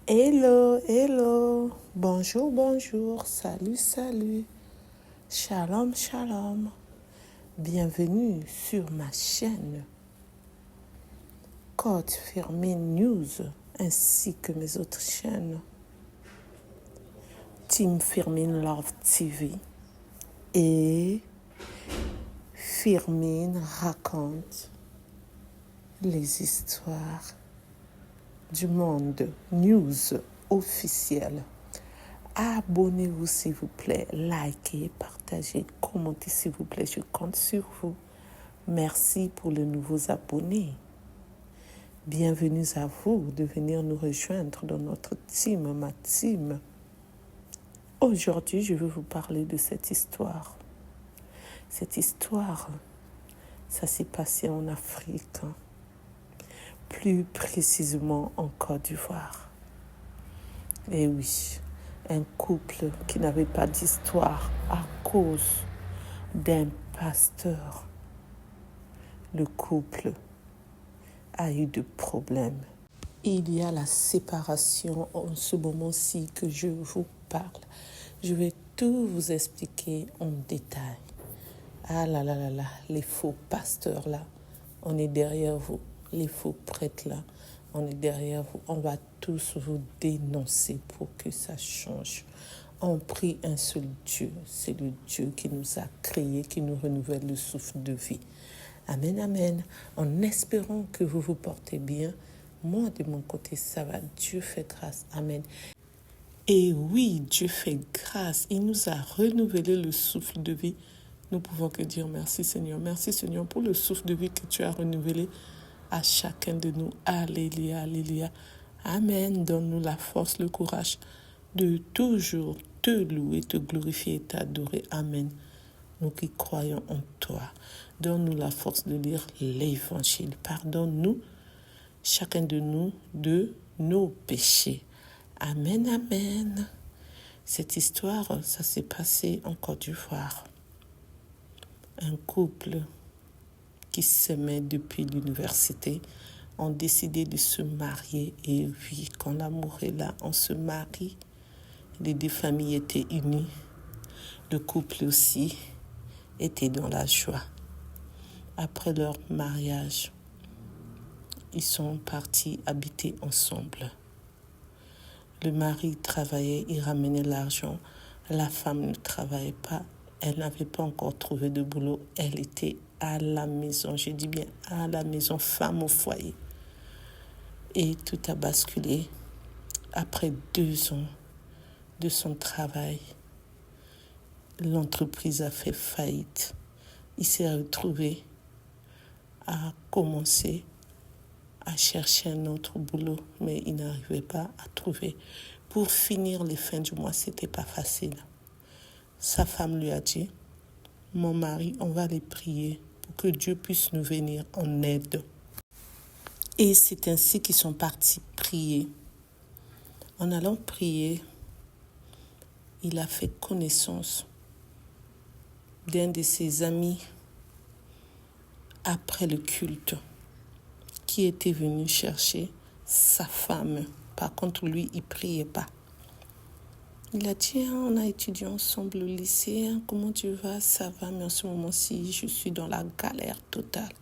Hello, hello, bonjour, bonjour, salut, salut, shalom, shalom. Bienvenue sur ma chaîne Code Fermine News ainsi que mes autres chaînes Team Firmin Love TV et Firmin raconte les histoires du monde news officiel. Abonnez-vous s'il vous plaît, likez, partagez, commentez s'il vous plaît, je compte sur vous. Merci pour les nouveaux abonnés. Bienvenue à vous de venir nous rejoindre dans notre team, ma team. Aujourd'hui, je vais vous parler de cette histoire. Cette histoire, ça s'est passé en Afrique, plus précisément en Côte d'Ivoire. Et oui, un couple qui n'avait pas d'histoire à cause d'un pasteur. Le couple a eu des problèmes. Il y a la séparation en ce moment-ci que je vous parle. Je vais tout vous expliquer en détail. Ah là là là là, les faux pasteurs là, on est derrière vous. Les faux prêtres là, on est derrière vous. On va tous vous dénoncer pour que ça change. On prie un seul Dieu. C'est le Dieu qui nous a créés, qui nous renouvelle le souffle de vie. Amen, amen. En espérant que vous vous portez bien. Moi, de mon côté, ça va. Dieu fait grâce. Amen. Et oui, Dieu fait grâce. Il nous a renouvelé le souffle de vie. Nous pouvons que dire merci Seigneur. Merci Seigneur pour le souffle de vie que tu as renouvelé à chacun de nous. Alléluia, alléluia. Amen. Donne-nous la force, le courage de toujours te louer, te glorifier et t'adorer. Amen. Nous qui croyons en toi. Donne-nous la force de lire l'Évangile. Pardonne-nous, chacun de nous, de nos péchés. Amen, amen. Cette histoire, ça s'est passé en Côte d'Ivoire. Un couple qui s'aimait depuis l'université ont décidé de se marier. Et oui, quand l'amour est là, on se marie. Les deux familles étaient unies. Le couple aussi était dans la joie. Après leur mariage, ils sont partis habiter ensemble. Le mari travaillait, il ramenait l'argent. La femme ne travaillait pas. Elle n'avait pas encore trouvé de boulot. Elle était à la maison. Je dis bien à la maison, femme au foyer. Et tout a basculé. Après 2 ans de son travail, l'entreprise a fait faillite. Il s'est retrouvé à commencer à chercher un autre boulot, mais il n'arrivait pas à trouver. Pour finir les fins du mois, c'était pas facile. Sa femme lui a dit, mon mari, on va les prier pour que Dieu puisse nous venir en aide. Et c'est ainsi qu'ils sont partis prier. En allant prier, il a fait connaissance d'un de ses amis après le culte qui était venu chercher sa femme. Par contre, lui, il ne priait pas. Il a dit, on a étudié ensemble au lycée, comment tu vas? Ça va, mais en ce moment-ci, je suis dans la galère totale.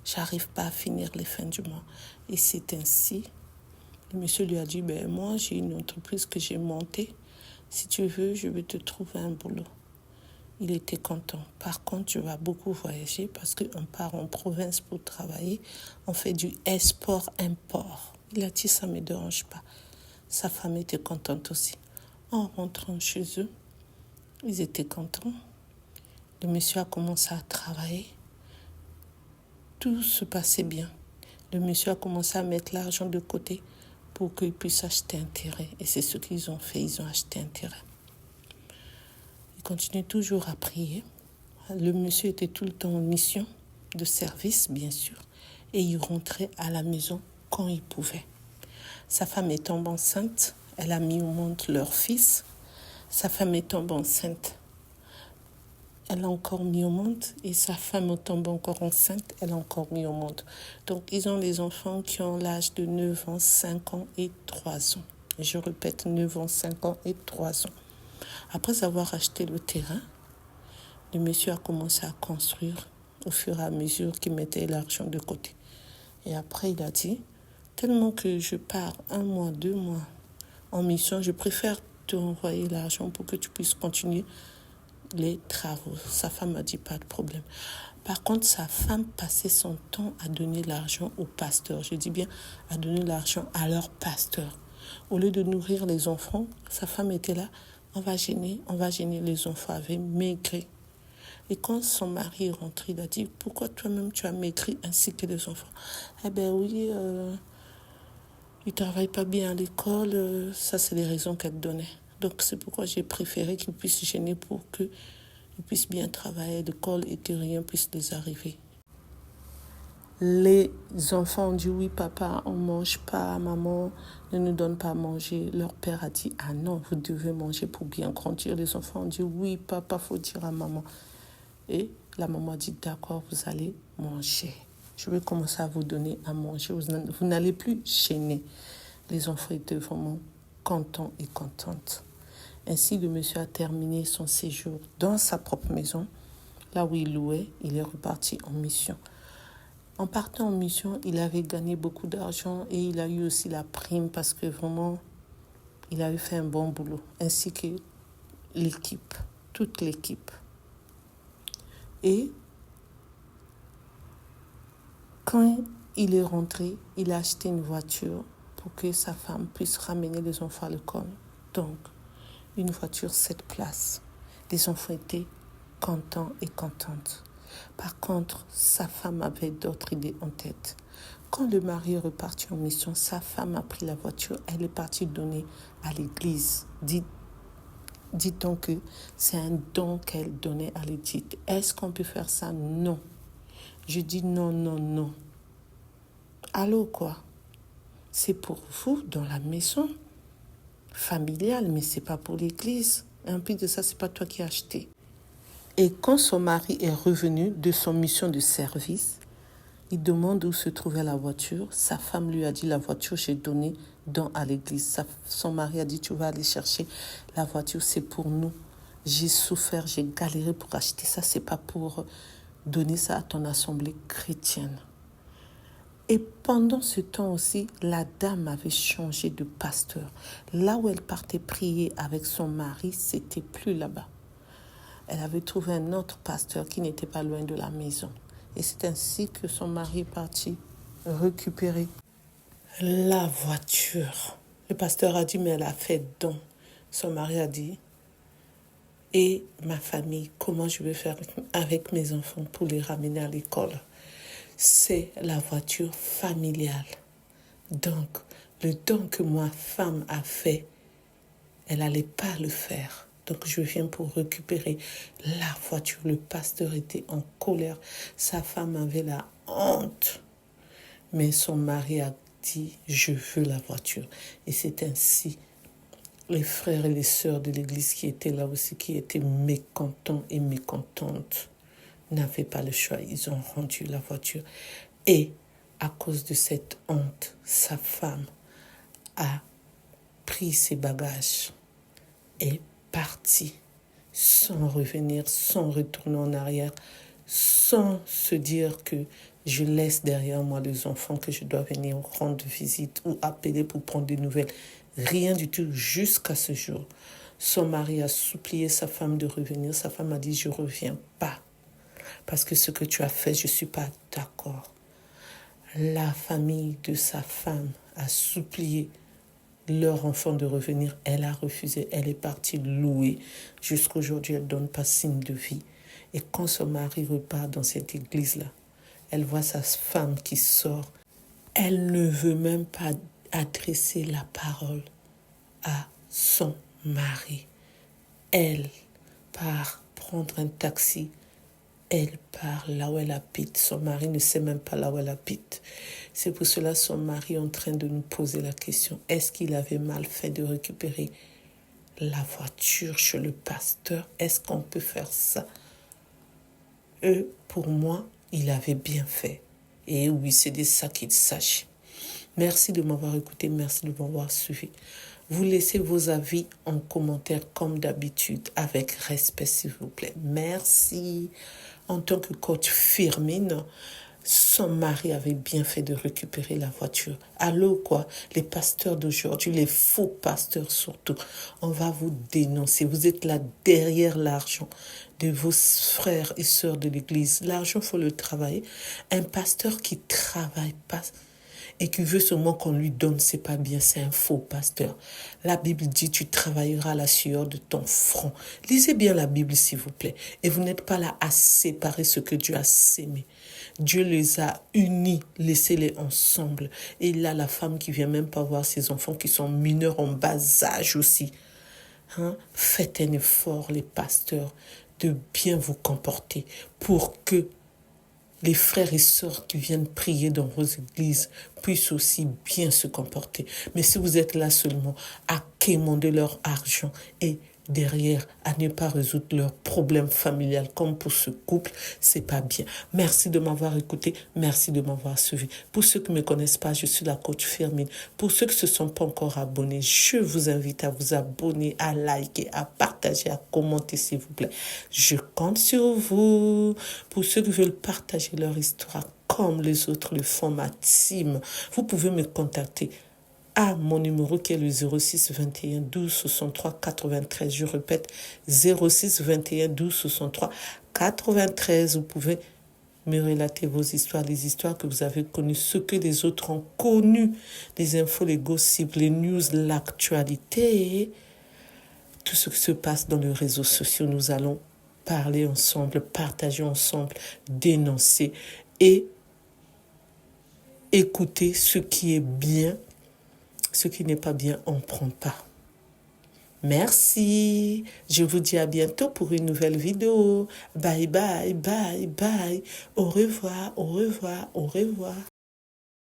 J'arrive pas à finir les fins du mois. Et c'est ainsi, le monsieur lui a dit, moi, j'ai une entreprise que j'ai montée. Si tu veux, je vais te trouver un boulot. Il était content. Par contre, tu vas beaucoup voyager parce qu'on part en province pour travailler. On fait du export-import. Il a dit, ça ne me dérange pas. Sa femme était contente aussi. En rentrant chez eux, ils étaient contents. Le monsieur a commencé à travailler. Tout se passait bien. Le monsieur a commencé à mettre l'argent de côté pour qu'il puisse acheter un terrain. Et c'est ce qu'ils ont fait. Ils ont acheté un terrain. Il continue toujours à prier. Le monsieur était tout le temps en mission de service, bien sûr. Et il rentrait à la maison quand il pouvait. Sa femme est tombée enceinte. Elle a mis au monde leur fils. Sa femme est tombée enceinte. Elle a encore mis au monde. Et sa femme est tombée encore enceinte. Elle a encore mis au monde. Donc, ils ont les enfants qui ont l'âge de 9 ans, 5 ans et 3 ans. Je répète, 9 ans, 5 ans et 3 ans. Après avoir acheté le terrain, le monsieur a commencé à construire au fur et à mesure qu'il mettait l'argent de côté. Et après, il a dit, tellement que je pars 1 mois, 2 mois en mission, je préfère te envoyer l'argent pour que tu puisses continuer les travaux. Sa femme a dit, pas de problème. Par contre, sa femme passait son temps à donner l'argent au pasteur. Je dis bien à donner l'argent à leur pasteur. Au lieu de nourrir les enfants, sa femme était là, on va gêner. Les enfants avaient maigri. Et quand son mari est rentré, il a dit, pourquoi toi-même tu as maigri ainsi que les enfants? Eh bien oui, il ne travaille pas bien à l'école, ça c'est les raisons qu'elle donnait. Donc c'est pourquoi j'ai préféré qu'il puisse gêner pour qu'ils puissent bien travailler à l'école et que rien puisse les arriver. Les enfants ont dit, oui papa, on ne mange pas, maman ne nous donne pas à manger. Leur père a dit, ah non, vous devez manger pour bien grandir. Les enfants ont dit, oui papa, faut dire à maman. Et la maman a dit, d'accord, vous allez manger. Je vais commencer à vous donner à manger. Vous n'allez plus gêner. Les enfants étaient vraiment contents et contentes. Ainsi, le monsieur a terminé son séjour dans sa propre maison. Là où il louait, il est reparti en mission. En partant en mission, il avait gagné beaucoup d'argent et il a eu aussi la prime parce que vraiment, il avait fait un bon boulot. Ainsi que l'équipe, toute l'équipe. Et quand il est rentré, il a acheté une voiture pour que sa femme puisse ramener les enfants à l'école. Donc, une voiture 7 places. Les enfants étaient contents et contentes. Par contre, sa femme avait d'autres idées en tête. Quand le mari est reparti en mission, sa femme a pris la voiture. Elle est partie donner à l'église. Dit-on que c'est un don qu'elle donnait à l'église. Est-ce qu'on peut faire ça? Non. Je dis non, non, non. Allô, quoi? C'est pour vous dans la maison familiale, mais c'est pas pour l'église. En plus de ça, c'est pas toi qui as acheté. Et quand son mari est revenu de son mission de service, il demande où se trouvait la voiture. Sa femme lui a dit, la voiture, j'ai donné don à l'église. Son mari a dit, tu vas aller chercher la voiture, c'est pour nous. J'ai souffert, j'ai galéré pour acheter ça, c'est pas pour donner ça à ton assemblée chrétienne. Et pendant ce temps aussi, la dame avait changé de pasteur. Là où elle partait prier avec son mari, c'était plus là-bas. Elle avait trouvé un autre pasteur qui n'était pas loin de la maison. Et c'est ainsi que son mari est parti récupérer la voiture. Le pasteur a dit, mais elle a fait don. Son mari a dit, et ma famille, comment je vais faire avec mes enfants pour les ramener à l'école? C'est la voiture familiale. Donc, le don que ma femme a fait, elle n'allait pas le faire. Donc, je viens pour récupérer la voiture. Le pasteur était en colère. Sa femme avait la honte. Mais son mari a dit, je veux la voiture. Et c'est ainsi, les frères et les sœurs de l'église qui étaient là aussi, qui étaient mécontents et mécontentes, n'avaient pas le choix. Ils ont rendu la voiture. Et à cause de cette honte, sa femme a pris ses bagages et parti sans revenir, sans retourner en arrière, sans se dire que je laisse derrière moi les enfants que je dois venir rendre visite ou appeler pour prendre des nouvelles. Rien du tout jusqu'à ce jour. Son mari a supplié sa femme de revenir. Sa femme a dit, je ne reviens pas. Parce que ce que tu as fait, je ne suis pas d'accord. La famille de sa femme a supplié leur enfant de revenir. Elle a refusé. Elle est partie louer. Jusqu'aujourd'hui, elle ne donne pas signe de vie. Et quand son mari repart dans cette église-là, elle voit sa femme qui sort. Elle ne veut même pas adresser la parole à son mari. Elle part prendre un taxi. Elle part là où elle habite. Son mari ne sait même pas là où elle habite. C'est pour cela que son mari est en train de nous poser la question. Est-ce qu'il avait mal fait de récupérer la voiture chez le pasteur? Est-ce qu'on peut faire ça? Pour moi, il avait bien fait. Et oui, c'est de ça qu'il s'agit. Merci de m'avoir écouté, merci de m'avoir suivi. Vous laissez vos avis en commentaire comme d'habitude, avec respect s'il vous plaît. Merci. En tant que coach Firmine, son mari avait bien fait de récupérer la voiture. Allô quoi, les pasteurs d'aujourd'hui, les faux pasteurs surtout, on va vous dénoncer. Vous êtes là derrière l'argent de vos frères et sœurs de l'église. L'argent, il faut le travailler. Un pasteur qui travaille pas et qui veut seulement qu'on lui donne, c'est pas bien, c'est un faux pasteur. La Bible dit, tu travailleras à la sueur de ton front. Lisez bien la Bible, s'il vous plaît. Et vous n'êtes pas là à séparer ce que Dieu a sémé. Dieu les a unis, laissez-les ensemble. Et là, la femme qui vient même pas voir ses enfants, qui sont mineurs en bas âge aussi. Faites un effort, les pasteurs, de bien vous comporter pour que les frères et sœurs qui viennent prier dans vos églises puissent aussi bien se comporter. Mais si vous êtes là seulement à quémander leur argent et derrière à ne pas résoudre leurs problèmes familiales comme pour ce couple, c'est pas bien. Merci de m'avoir écouté, merci de m'avoir suivi. Pour ceux qui ne me connaissent pas, je suis la coach Firmine. Pour ceux qui ne se sont pas encore abonnés, je vous invite à vous abonner, à liker, à partager, à commenter s'il vous plaît. Je compte sur vous. Pour ceux qui veulent partager leur histoire comme les autres le font, ma team, vous pouvez me contacter à mon numéro qui est le 06 21 12 63 93. Je répète, 06 21 12 63 93. Vous pouvez me relater vos histoires, les histoires que vous avez connues, ce que les autres ont connu, les infos, les gossips, les news, l'actualité, tout ce qui se passe dans les réseaux sociaux. Nous allons parler ensemble, partager ensemble, dénoncer et écouter ce qui est bien. Ce qui n'est pas bien, on ne prend pas. Merci. Je vous dis à bientôt pour une nouvelle vidéo. Bye, bye, bye, bye. Au revoir, au revoir, au revoir.